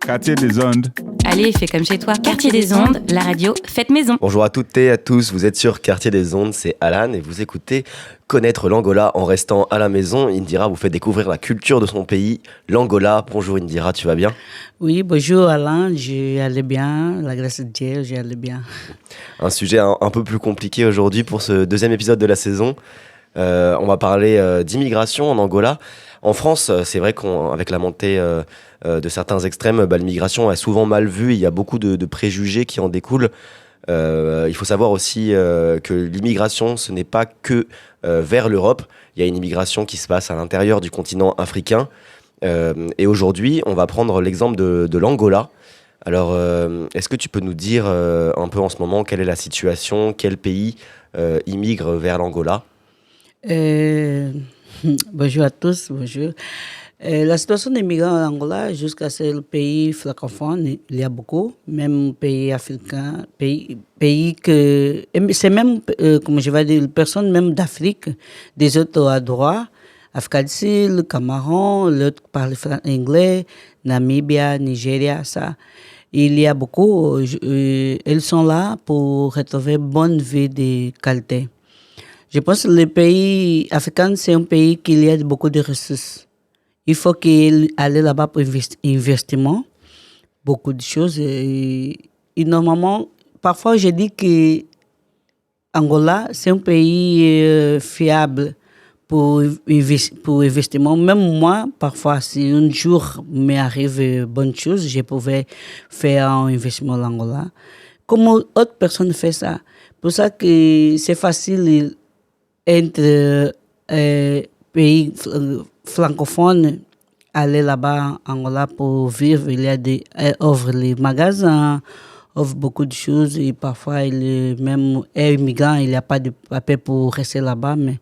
Quartier des Ondes. Allez, fais comme chez toi. Quartier des Ondes, la radio, faites maison. Bonjour à toutes et à tous, vous êtes sur Quartier des Ondes, c'est Alan et vous écoutez Connaître l'Angola en restant à la maison. Indira vous fait découvrir la culture de son pays, l'Angola. Bonjour Indira, tu vas bien? Oui, bonjour Alain, j'allais bien, la grâce de Dieu, j'allais bien. Un sujet un peu plus compliqué aujourd'hui pour ce deuxième épisode de la saison. On va parler d'immigration en Angola. En France, c'est vrai qu'avec la montée de certains extrêmes, l'immigration est souvent mal vue. Il y a beaucoup de préjugés qui en découlent. Il faut savoir aussi que l'immigration, ce n'est pas que vers l'Europe. Il y a une immigration qui se passe à l'intérieur du continent africain. Et aujourd'hui, on va prendre l'exemple de l'Angola. Alors, est-ce que tu peux nous dire un peu en ce moment quelle est la situation, quel pays immigre vers l'Angola? Bonjour à tous, bonjour. La situation des migrants en Angola, jusqu'à ce pays francophone, il y a beaucoup, même pays africains, pays que... C'est même, comme je vais dire, personnes même d'Afrique, des autres à droite, Afrique du Sud, Cameroun, l'autre parle anglais, Namibia, Nigeria, ça. Il y a beaucoup, ils sont là pour retrouver une bonne vie de qualité. Je pense que le pays africain, c'est un pays qui y a beaucoup de ressources. Il faut qu'il aille là-bas pour investissement, beaucoup de choses. Et normalement, parfois, je dis que Angola, c'est un pays fiable pour investissement. Même moi, parfois, si un jour m'arrive bonne chose, je pouvais faire un investissement en Angola. Comme autre personne fait ça. Pour ça que c'est facile entre pays francophones aller là-bas en Angola pour vivre. Il y a ouvre les magasins, ouvre beaucoup de choses et parfois même immigrant, il n'y a pas de papier pour rester là-bas, mais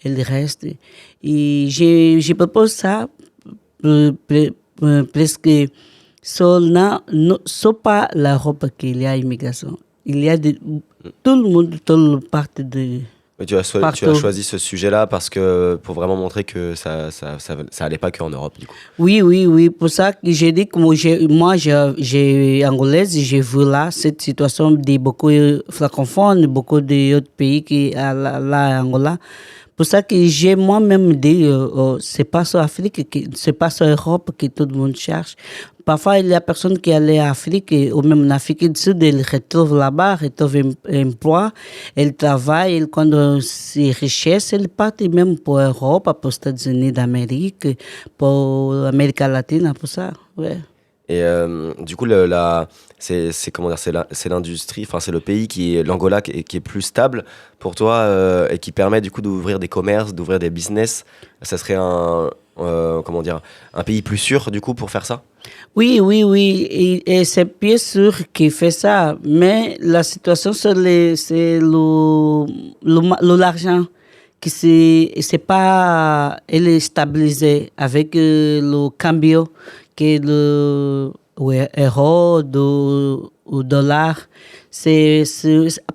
il reste. Et je propose ça presque c'est pas l'Europe qu'il y a immigration. Il y a tout le monde, toute partie de... Mais tu as choisi ce sujet-là parce que pour vraiment montrer que ça allait pas qu'en Europe, du coup. Oui. Pour ça que j'ai dit que moi, j'ai angolaise, j'ai vu là cette situation de beaucoup francophones, beaucoup d'autres pays qui là Angola. Pour ça que j'ai moi-même dit, c'est pas sur Afrique, c'est pas sur Europe que tout le monde cherche. Parfois, il y a personne qui allait en Afrique, ou même en Afrique du Sud, ils retrouvent là-bas, retrouvent un emploi, ils travaillent, ils comptent ses richesses, ils partent même pour l'Europe, pour les États-Unis d'Amérique, pour l'Amérique latine, pour ça, ouais. Et du coup, c'est comment dire, c'est l'industrie, enfin c'est le pays l'Angola qui est plus stable pour toi et qui permet du coup d'ouvrir des commerces, d'ouvrir des business. Ça serait un pays plus sûr du coup pour faire ça? Oui. Et c'est bien sûr qu'il fait ça, mais la situation c'est l'argent qui c'est pas elle est stabilisée avec le cambio que le euro ou dollar.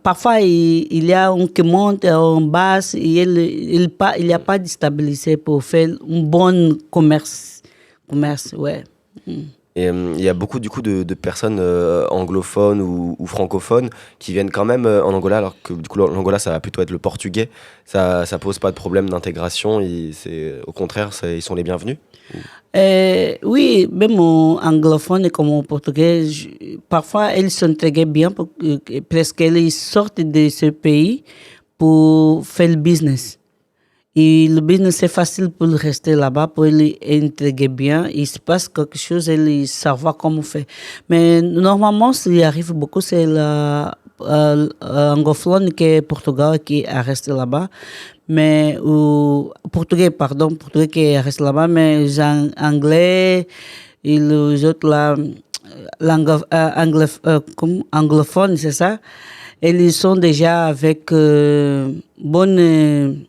Parfois il y a un qui monte en bas et il y a pas de stabilité pour faire un bon commerce ouais. Et il y a beaucoup du coup de personnes anglophones ou francophones qui viennent quand même en Angola, alors que du coup l'Angola ça va plutôt être le portugais. Ça pose pas de problème d'intégration, au contraire ils sont les bienvenus. Oui, même en anglophone comme en portugais, parfois ils s'intègrent bien parce qu'ils sortent de ce pays pour faire le business. Et le business, c'est facile pour rester là-bas, pour l'intégrer bien. Il se passe quelque chose, il savoir comment faire. Mais normalement, ce qui arrive beaucoup, c'est l'anglophone qui est Portugal qui est resté là-bas. Portugais qui est resté là-bas, mais les anglais et les autres là, anglophones, c'est ça. Ils sont déjà avec bonne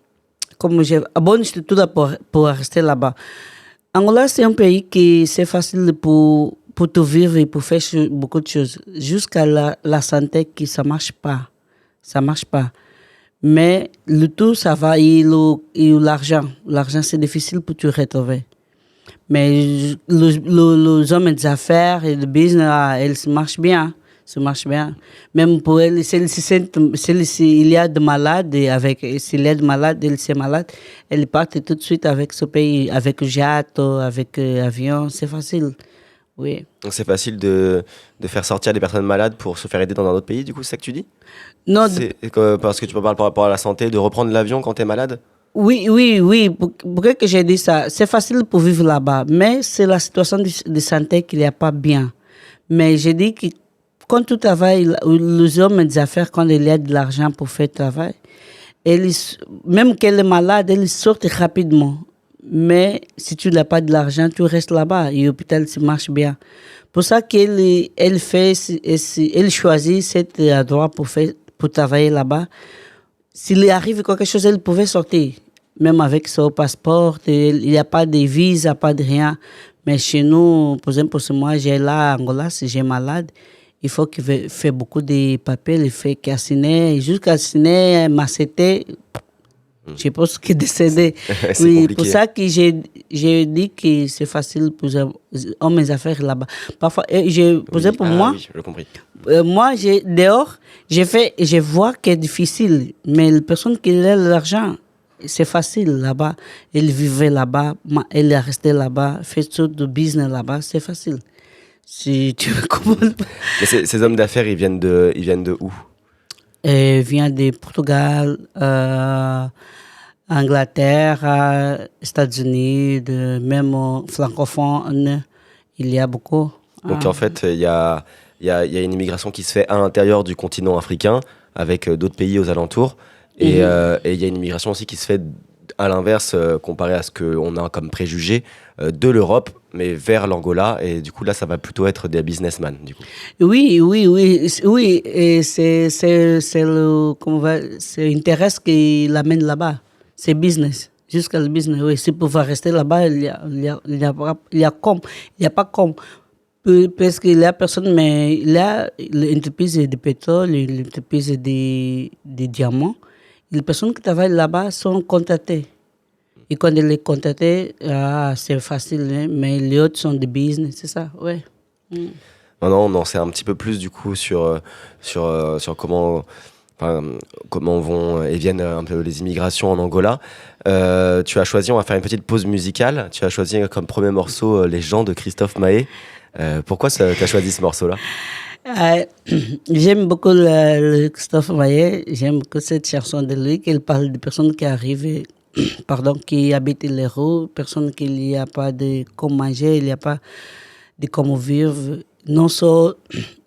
structure pour rester là-bas. Angola, c'est un pays qui c'est facile pour tout vivre et pour faire beaucoup de choses. Jusqu'à la santé qui ça marche pas. Mais le tout, ça va, et l'argent. L'argent, c'est difficile pour te retrouver. Mais les hommes d'affaires et le business, elles marchent bien. Ça marche bien. Même pour elles, s'il y a des malades, s'il y a des malades, elles sont malades, elles partent tout de suite avec ce pays, avec jet, avec avion. C'est facile. Oui. Donc c'est facile de faire sortir des personnes malades pour se faire aider dans un autre pays, du coup, c'est ça que tu dis? Non, Parce que tu peux parler par rapport à la santé, de reprendre l'avion quand tu es malade? Oui. Pourquoi que j'ai dit ça? C'est facile pour vivre là-bas, mais c'est la situation de santé qu'il n'y a pas bien. Mais j'ai dit que quand tu travailles, les hommes des affaires, quand il y a de l'argent pour faire le travail, même qu'elle est malade, elle sort rapidement. Mais si tu n'as pas de l'argent, tu restes là-bas et l'hôpital ça marche bien. Pour ça qu'elle elle choisit cet endroit pour travailler là-bas. S'il arrive quelque chose, elle pouvait sortir. Même avec son passeport, il n'y a pas de visa, pas de rien. Mais chez nous, par exemple, pour moi, j'ai là en Angola, si j'ai malade, il faut qu'il fait beaucoup de papiers, il fait qu'assiner, jusqu'à assiner, m'accepter. Je pense qu'il est décédé. C'est oui, compliqué. pour ça que j'ai dit que c'est facile pour hommes et affaires là-bas. Parfois, pour moi, oui, j'ai compris. Moi, dehors, je vois que c'est difficile. Mais la personne qui a l'argent, c'est facile là-bas. Elle vivait là-bas, elle est restée là-bas, fait tout de business là-bas, c'est facile. Si tu me comprends. Mais ces hommes d'affaires, ils viennent de où? Elle vient de Portugal, Angleterre, États-Unis, même francophones, il y a beaucoup. Donc en fait, il y a une immigration qui se fait à l'intérieur du continent africain, avec d'autres pays aux alentours. Et il y a une immigration aussi qui se fait à l'inverse, comparé à ce qu'on a comme préjugé, de l'Europe, mais vers l'Angola. Et du coup, là, ça va plutôt être des businessmen, du coup. Oui. Et c'est l'intérêt qui l'amène là-bas. C'est business. Jusqu'à le business, oui. Si pouvoir rester là-bas, il y a pas comme. Parce qu'il y a personne, mais il y a l'entreprise de pétrole, l'entreprise de diamants. Les personnes qui travaillent là-bas sont contactées. Et quand ils les contactent, c'est facile, hein, mais les autres sont des business, c'est ça, ouais. Maintenant, on en sait un petit peu plus du coup sur comment vont et viennent un peu les immigrations en Angola. Tu as choisi, on va faire une petite pause musicale. Tu as choisi comme premier morceau Les gens de Christophe Maé. Pourquoi tu as choisi ce morceau-là? J'aime beaucoup le Christophe Maé, j'aime beaucoup cette chanson de lui, qu'il parle de personnes qui arrivent, qui habitent les rues, personnes qui n'y a pas de quoi manger, il n'y a pas de comment vivre. Non seulement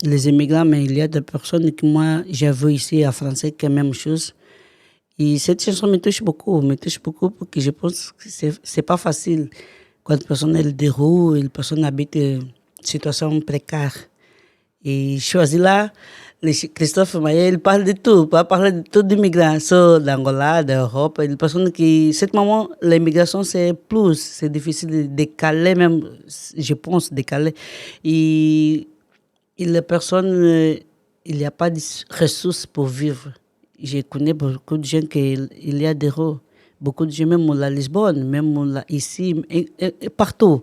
les immigrants, mais il y a des personnes que moi, j'ai vu ici en français qui est la même chose. Et cette chanson me touche beaucoup parce que je pense que c'est pas facile quand une personne est des rues, une personne habite une situation précaire. Et choisi là, Christophe Maé, il parle de tout, il parle de toute l'immigration d'Angola, d'Europe. Une personne qui, cette moment, l'immigration c'est difficile de décaler même, je pense décaler. Et les personnes, il n'y a pas de ressources pour vivre. Je connais beaucoup de gens il y a des rues, beaucoup de gens même à Lisbonne, même ici, et partout.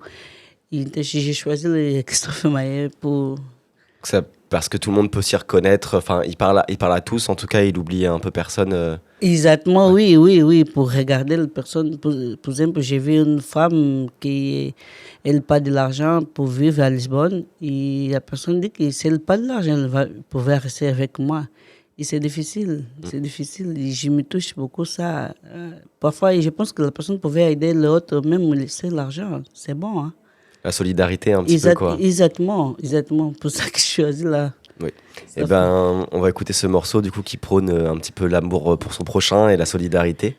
Et j'ai choisi le Christophe Maé pour Parce que tout le monde peut s'y reconnaître. Enfin, il parle à tous. En tout cas, il oublie un peu personne. Exactement, ouais. oui. Pour regarder la personne, par exemple, j'ai vu une femme qui n'a pas de l'argent pour vivre à Lisbonne. Et la personne dit que si elle n'a pas de l'argent, elle va pouvoir rester avec moi. Et c'est difficile. Et je me touche beaucoup ça. Parfois, je pense que la personne pouvait aider l'autre, même laisser l'argent. C'est bon, hein. La solidarité, un petit peu, quoi. Exactement. Pour ça que je suis choisi là. Oui. Et on va écouter ce morceau, du coup, qui prône un petit peu l'amour pour son prochain et la solidarité.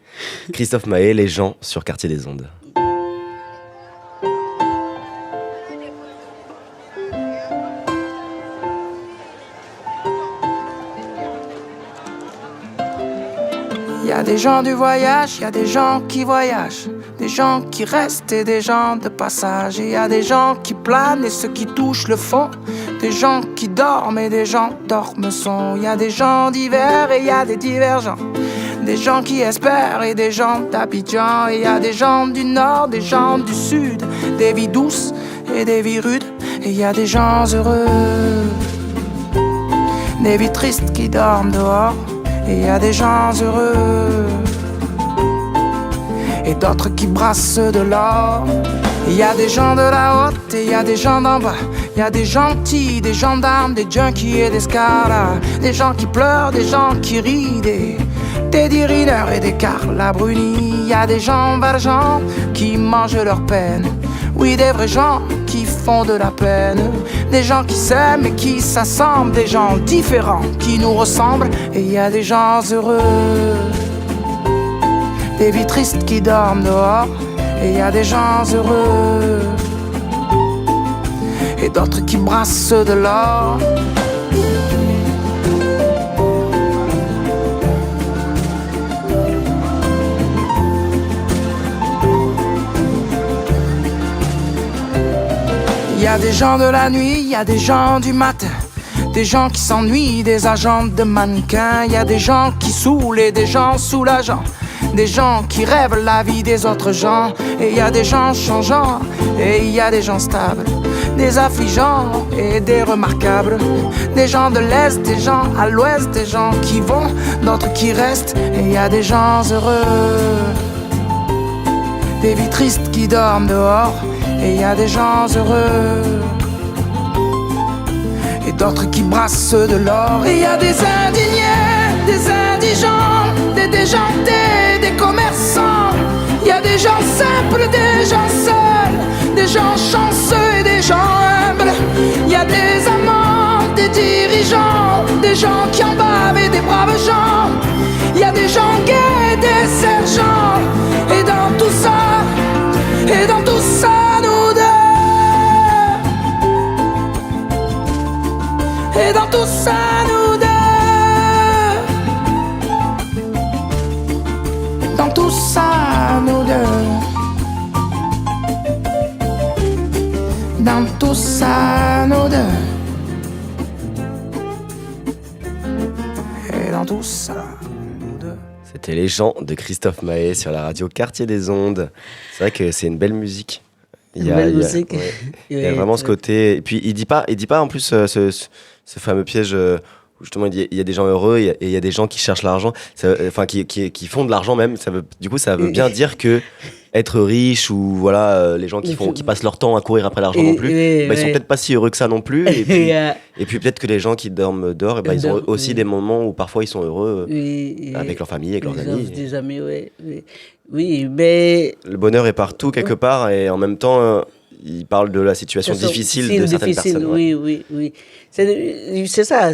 Christophe Maé, Les gens sur Quartier des Ondes. Il y a des gens du voyage, il y a des gens qui voyagent, des gens qui restent et des gens de passage. Il y a des gens qui planent et ceux qui touchent le fond, des gens qui dorment et des gens dorment son. Il y a des gens divers et il y a des divergents, des gens qui espèrent et des gens d'Abidjan. Et y a des gens du nord, des gens du sud, des vies douces et des vies rudes. Et y a des gens heureux, des vies tristes qui dorment dehors. Et y a des gens heureux et d'autres qui brassent de l'or. Il y a des gens de la haute et il y a des gens d'en bas. Il y a des gentils, des gendarmes, des junkies et des scaras. Des gens qui pleurent, des gens qui rient, des Teddy Riner et des Carla Bruni. Il y a des gens valjean qui mangent leur peine. Oui, des vrais gens qui font de la peine. Des gens qui s'aiment et qui s'assemblent. Des gens différents qui nous ressemblent. Et il y a des gens heureux, des vies tristes qui dorment dehors. Et y a des gens heureux et d'autres qui brassent de l'or. Y a des gens de la nuit, y a des gens du matin, des gens qui s'ennuient, des agents de mannequins. Y a des gens qui saoulent et des gens soulageants, des gens qui rêvent la vie des autres gens. Et y a des gens changeants et y a des gens stables, des affligeants et des remarquables, des gens de l'Est, des gens à l'Ouest, des gens qui vont, d'autres qui restent. Et y a des gens heureux, des vies tristes qui dorment dehors. Et y a des gens heureux et d'autres qui brassent de l'or. Et y a des indignés, des indigents, des déjantés, des commerçants. Il y a des gens simples, des gens seuls, des gens chanceux et des gens humbles. Il y a des amants, des dirigeants, des gens qui en bavent et des braves gens. Il y a des gens gays, des sergents. Et dans tout ça, nous deux. Et dans tout ça, nous deux. Dans tout ça, nous deux. Dans tout ça, nous deux. Et dans tout ça, nous deux. C'était Les Gens de Christophe Maé sur la radio Quartier des Ondes. C'est vrai que c'est une belle musique. Il y a vraiment ce côté. Et puis il dit pas en plus ce fameux piège où justement il y a des gens heureux et il y a des gens qui cherchent l'argent, enfin qui font de l'argent même. Du coup ça veut bien dire que être riche ou voilà les gens qui passent leur temps à courir après l'argent non plus, ils sont peut-être pas si heureux que ça non plus. Et puis peut-être que les gens qui dorment dehors, ils ont aussi des moments où parfois ils sont heureux avec leur famille, avec leurs amis. Des amis, oui, mais le bonheur est partout quelque part et en même temps il parle de la situation difficile de certaines personnes. Oui. C'est ça.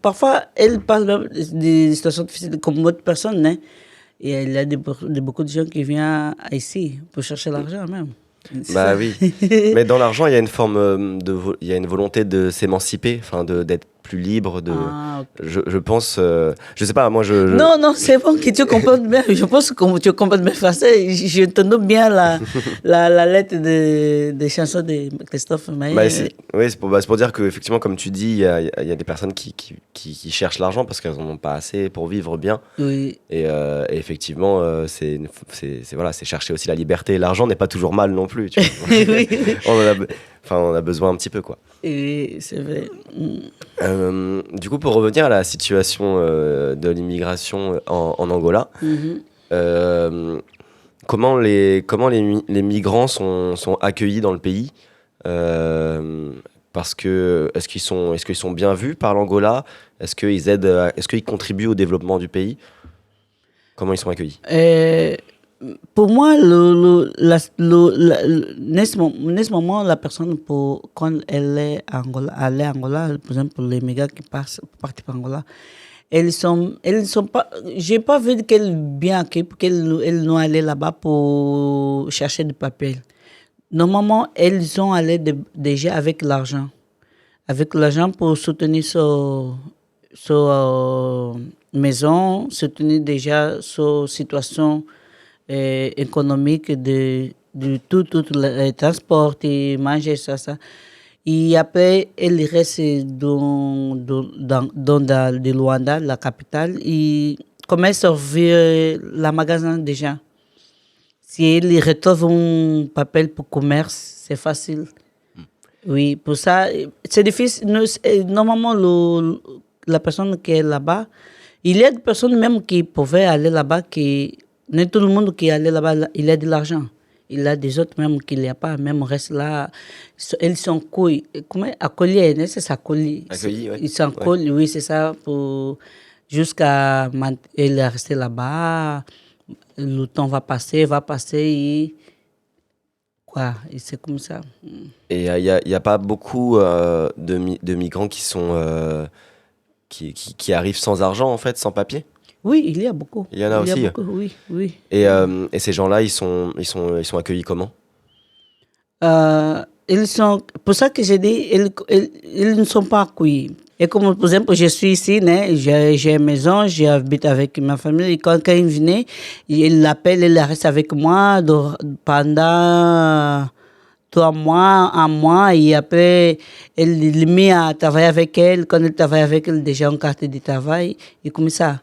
Parfois, elle parle des situations difficiles comme d'autres personnes. Hein, et il y a beaucoup de gens qui viennent ici pour chercher l'argent même. Bah oui. Mais dans l'argent, il y a une forme il y a une volonté de s'émanciper, enfin d'être plus libre. Okay. Je pense, je sais pas, moi Non, c'est bon que tu comprennes bien. Je pense que tu comprends bien français. Je te bien la lettre des chansons de Christophe Maé. Oui, c'est pour dire qu'effectivement, comme tu dis, il y a des personnes qui cherchent l'argent parce qu'elles n'en ont pas assez pour vivre bien. Oui. Et effectivement, c'est chercher aussi la liberté. L'argent n'est pas toujours mal non plus. Tu vois. Oui. on a besoin un petit peu, quoi. Oui, c'est vrai. Du coup, pour revenir à la situation de l'immigration en Angola, comment les migrants sont accueillis dans le pays, parce que est-ce qu'ils sont bien vus par l'Angola? Est-ce qu'ils contribuent au développement du pays? Comment ils sont accueillis? Pour moi, ce moment, la personne, quand elle est à Angola, par exemple, pour les migrants qui partent pour Angola, elles ne sont pas. J'ai pas vu qu'elles bien accueillies pour qu'elles n'ont allé là-bas pour chercher des papiers. Normalement, elles ont allé déjà avec l'argent. Avec l'argent pour soutenir sa maison, soutenir déjà sa situation économique de tout le transport et manger ça. Et après, elle reste dans le Luanda, la capitale. Et comment servir le magasin déjà. Si ils retrouvent un papier pour commerce, c'est facile. Oui, pour ça, c'est difficile. Normalement, la personne qui est là-bas, il y a des personnes même qui pouvaient aller là-bas, pas tout le monde qui allait là-bas, il a de l'argent. Il y a des autres même qui n'y a pas, même restent là. Ils sont accueillis, c'est ça, accueillis. Accueillis, ouais. Ils sont accueillis, oui, c'est ça, jusqu'à il est resté là-bas. Le temps va passer, et quoi, et c'est comme ça. Et il y a pas beaucoup de migrants qui sont qui arrivent sans argent, en fait, sans papier? Oui, il y a beaucoup. Il y en a aussi. Beaucoup, oui, oui. Et ces gens-là, ils sont accueillis comment? Ils sont, pour ça que j'ai dit, ils ne sont pas accueillis. Et comme, par exemple, je suis ici, j'ai une maison, j'habite avec ma famille. Et quand il venait, il l'appelle, il reste avec moi pendant 3 mois, 1 mois. Et après, il met à travailler avec elle. Quand il travaille avec elle, déjà en carte de travail. Et comme ça.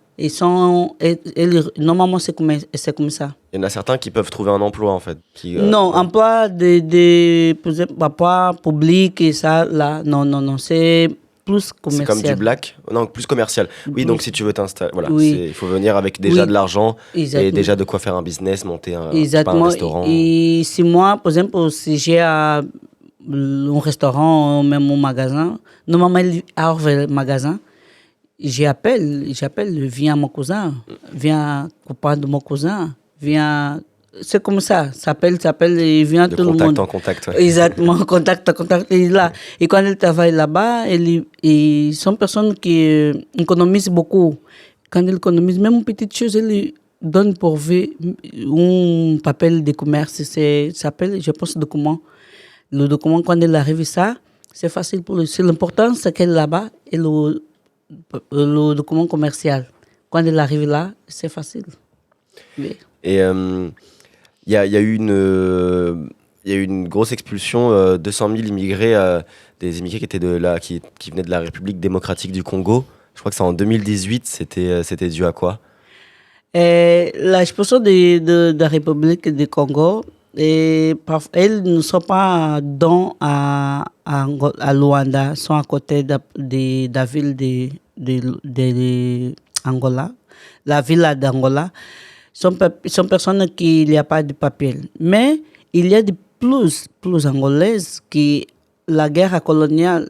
Normalement, c'est comme ça. Il y en a certains qui peuvent trouver un emploi, en fait. Non, emploi par exemple, emploi public et ça, là, non, c'est plus commercial. C'est comme du black? Non, plus commercial. Oui, donc si tu veux t'installer, voilà, Oui. il faut venir avec déjà de l'argent Exactement. et déjà de quoi faire un business, monter un restaurant. Et si moi, par exemple, si j'ai un restaurant, même un magasin, normalement, il ouvre le magasin. J'appelle, viens mon cousin, viens copain de mon cousin, viens, c'est comme ça, s'appelle, et vient De tout le monde. contact en contact, ouais. Exactement, contact, il est là. Et quand il travaille là-bas, ils sont personnes qui économisent beaucoup. Quand ils économisent, même une petite chose, ils donnent pour vivre un papier de commerce, ça s'appelle, je pense, document. Le document, quand il arrive ça, c'est facile pour lui. C'est l'important, c'est qu'elle est là-bas, et le document commercial. Quand il arrive là, c'est facile. Oui. Et il y a eu une grosse expulsion, 200 000 immigrés, des immigrés qui étaient qui venaient de la République démocratique du Congo. Je crois que c'est en 2018. C'était dû à quoi? L'expulsion de la République du Congo, elles ne sont pas dans à Luanda, sont à côté de la ville de Angola, la ville d'Angola. Sont personnes qui n'y a pas de papier. Mais il y a de plus angolaises qui la guerre coloniale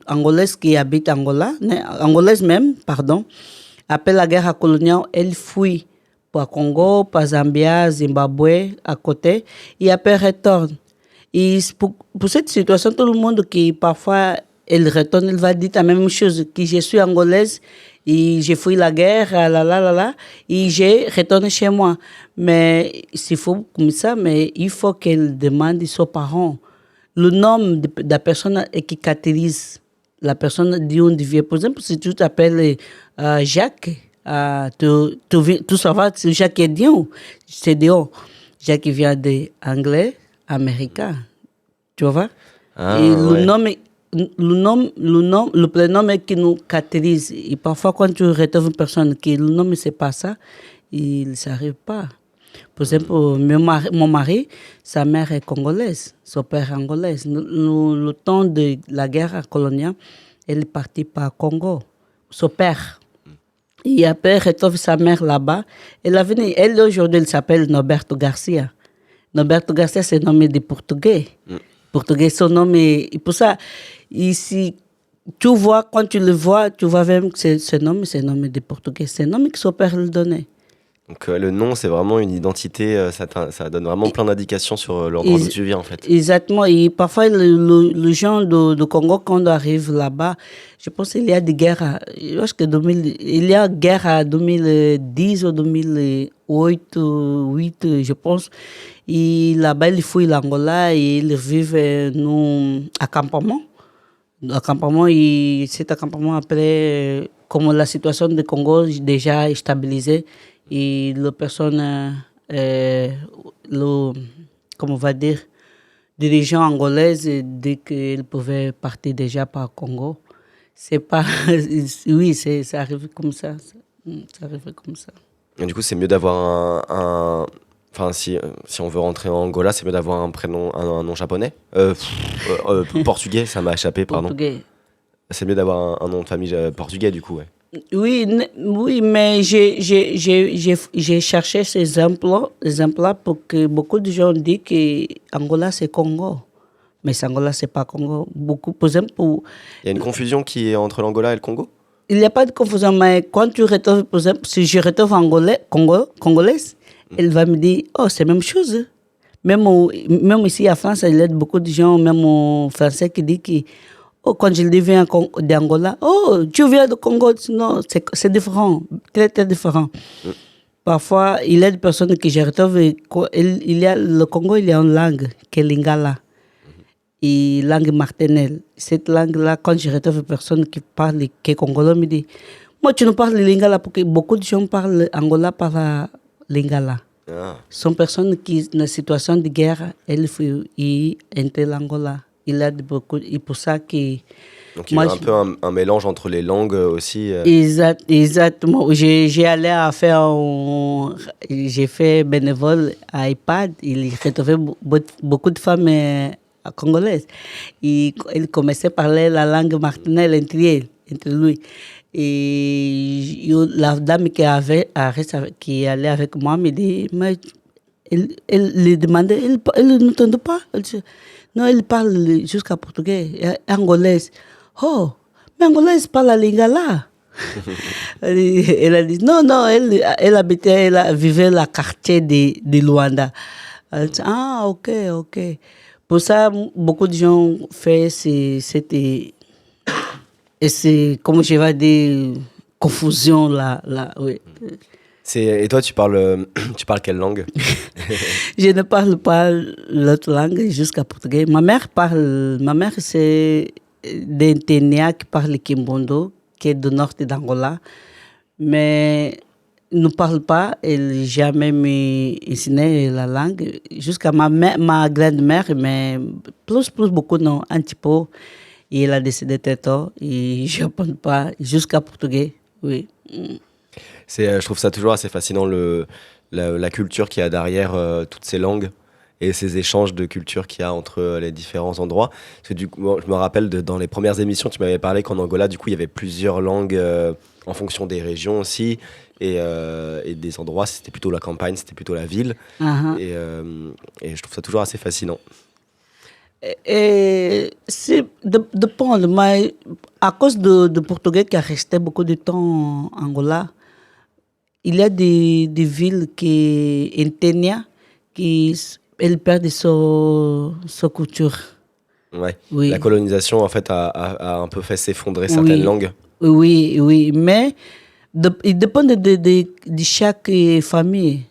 angolaise qui habite Angola, angolaise même, pardon, après la guerre coloniale, elle fuit pour Congo, pour Zambia, Zimbabwe, à côté, et après retourne. Et pour cette situation, tout le monde qui parfois elle retourne, il va dire la même chose, que je suis angolaise, et j'ai fui la guerre, et j'ai retourné chez moi. Mais s'il faut comme ça, mais il faut qu'elle demande à ses parents le nom de la personne qui caractérise la personne d'où elle vient. Par exemple, si tu t'appelles Jacques, tout ça va, Jacques est Dion, c'est Dion. Jacques vient d'anglais, américain, tu vois? Ah, et ouais. le prénom qui nous caractérise. Et parfois, quand tu retrouves une personne qui le nom, c'est pas ça, il ne s'arrive pas. Par exemple, mon mari, sa mère est congolaise, son père est angolais. Le temps de la guerre coloniale, elle est partie par Congo, son père. Et après, elle retrouve sa mère là-bas. Elle aujourd'hui, elle s'appelle Norberto Garcia. Norberto Garcia, c'est nommé de Portugais. Portugais, son nom est... Pour ça, ici, tu vois, quand tu le vois, tu vois même que c'est nommé de Portugais. C'est un nom que son père lui donnait. Donc le nom, c'est vraiment une identité, ça donne vraiment plein d'indications sur l'endroit d'où tu viens, en fait. Exactement. Et parfois, les gens de Congo, quand on arrive là-bas, je pense qu'il y a des guerres. Je pense que il y a guerre à 2010 ou 2008, je pense. Et là-bas, ils fouillent l'Angola et ils vivent nos accampements. Cet accampement, après, comme la situation du Congo est déjà stabilisée, et les personnes, comment on va dire, dirigeants angolaises, dès qu'ils pouvaient partir déjà par Congo, c'est pas, oui, ça arrive comme ça. Ça arrivait comme ça. Et du coup, c'est mieux d'avoir Enfin, si on veut rentrer en Angola, c'est mieux d'avoir un prénom, un nom japonais. Portugais, ça m'a échappé, pardon. Portugais. C'est mieux d'avoir un nom de famille portugais, du coup, ouais. Oui, oui, mais j'ai cherché ces exemples pour que beaucoup de gens disent que Angola c'est Congo. Mais Angola c'est pas Congo. Beaucoup, par exemple, Il y a une confusion qui est entre l'Angola et le Congo? il n'y a pas de confusion, mais quand tu retrouves, par exemple, si je retrouve congolaise, elle va me dire, oh, c'est la même chose. Même ici en France, il y a beaucoup de gens, même en français, qui disent que oh, quand je viens d'Angola, oh, tu viens de Congo. Non, c'est différent, très, très différent. Parfois, il y a des personnes que je retrouve, le Congo, il y a une langue, qui est l'Ingala, et langue martinelle. Cette langue-là, quand je retrouve une personne qui parle, qui est congolais, me dit, moi, tu nous parles de l'Ingala, parce que beaucoup de gens parlent Angola par l'Ingala. Ah. Sont personnes qui, dans une situation de guerre, elles fuient entre l'Angola. Il y a beaucoup, et pour ça que... Donc il y a un peu un mélange entre les langues aussi. Exactement. J'ai allé à faire, j'ai fait bénévole à IPAD. Il retrouvait beaucoup de femmes congolaises. Il commençait à parler la langue martinelle entre lui. Et la dame qui allait avec moi me dit, mais elle lui demandait, elle n'entendait pas. Elle dit, non, elle parle jusqu'à portugais, angolaise. Oh, mais angolaise parle la lingala. Elle a dit, non, elle vivait dans le quartier de Luanda. Elle dit, ah, ok. Pour ça, beaucoup de gens font c'est, comme je vais dire, confusion là, oui. Et toi, tu parles quelle langue? Je ne parle pas l'autre langue jusqu'à portugais. Ma mère, c'est d'Intenia qui parle Kimbondo, qui est du nord d'Angola. Mais ne parle pas, elle n'a jamais enseigné la langue. Jusqu'à ma grand-mère, mais plus beaucoup, non, un petit peu. Et elle a décidé très tôt. Et je ne parle pas jusqu'à portugais, oui. Je trouve ça toujours assez fascinant, la culture qu'il y a derrière toutes ces langues et ces échanges de culture qu'il y a entre les différents endroits. Parce que du coup, je me rappelle dans les premières émissions, tu m'avais parlé qu'en Angola, du coup, il y avait plusieurs langues en fonction des régions aussi et des endroits. C'était plutôt la campagne, c'était plutôt la ville. Uh-huh. Et je trouve ça toujours assez fascinant. Et c'est dépend, mais à cause de portugais qui a resté beaucoup de temps en Angola, il y a des villes qui Intenia qui elle perd sa culture. Ouais. Oui. La colonisation en fait a un peu fait s'effondrer certaines langues. Oui, mais il dépend de chaque famille.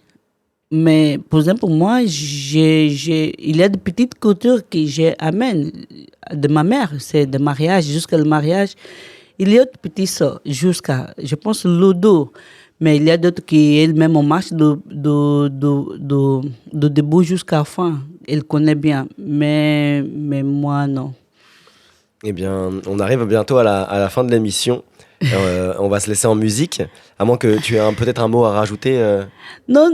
Mais, par exemple, moi, il y a des petites cultures que j'amène de ma mère. C'est de mariage, jusqu'à le mariage. Il y a des petits jusqu'à, je pense, l'odo. Mais il y a d'autres qui, elles-mêmes, on marche de début jusqu'à la fin. Elle connaît bien. Mais moi, non. Eh bien, on arrive bientôt à la fin de l'émission. On va se laisser en musique, à moins que tu aies peut-être un mot à rajouter. Non.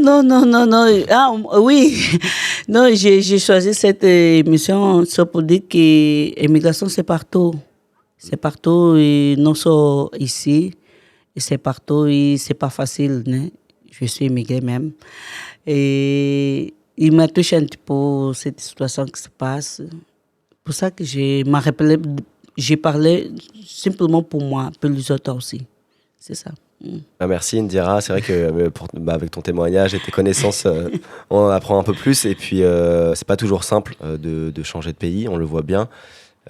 Ah, oui. Non, j'ai choisi cette émission pour dire que l'immigration, c'est partout. C'est partout, et non seulement ici. Et c'est partout, et c'est pas facile. Né? Je suis immigré même. Et il m'a touché un petit peu cette situation qui se passe. Pour ça que j'ai parlé simplement pour moi, pour les autres aussi. C'est ça. Merci Indira, c'est vrai que avec ton témoignage et tes connaissances, on en apprend un peu plus. Et puis, c'est pas toujours simple de changer de pays, on le voit bien.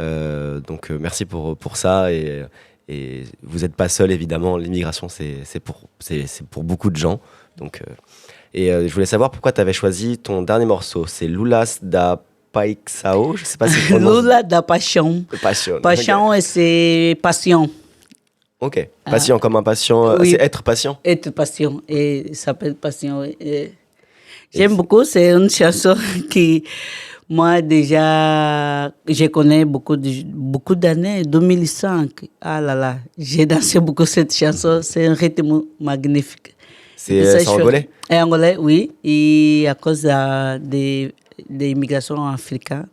Donc, merci pour ça. Et vous n'êtes pas seul, évidemment. L'immigration, c'est pour beaucoup de gens. Donc, je voulais savoir pourquoi tu avais choisi ton dernier morceau. C'est Lulas da Paixão, je sais pas si je prononce. Lula da Paixão. Paixão, okay. C'est passion. Ok, patient comme un patient, oui. C'est être patient. Être patient, et ça s'appelle passion. J'aime beaucoup, c'est une chanson qui Moi, déjà, je connais beaucoup d'années, 2005. Ah là là, j'ai dansé beaucoup cette chanson. C'est un rythme magnifique. C'est angolais? C'est angolais, oui. Et à cause des immigrations africaines,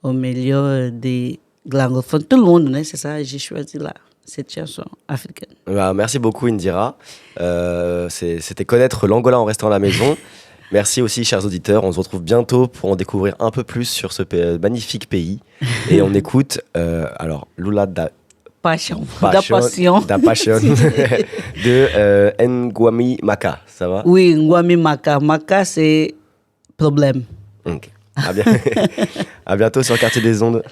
au milieu des anglophones, tout le monde, c'est ça, j'ai choisi là, cette chanson africaine. Merci beaucoup, Indira. C'était connaître l'Angola en restant à la maison. Merci aussi, chers auditeurs. On se retrouve bientôt pour en découvrir un peu plus sur ce magnifique pays. Et on écoute, Lula da Passion. de Ngwami Maka. Ça va? Oui, Ngwami Maka. Maka, c'est problème. Ok. À bientôt sur Quartier des Ondes.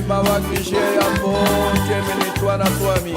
Mawakishe ya mo, kemeni tuana tuami.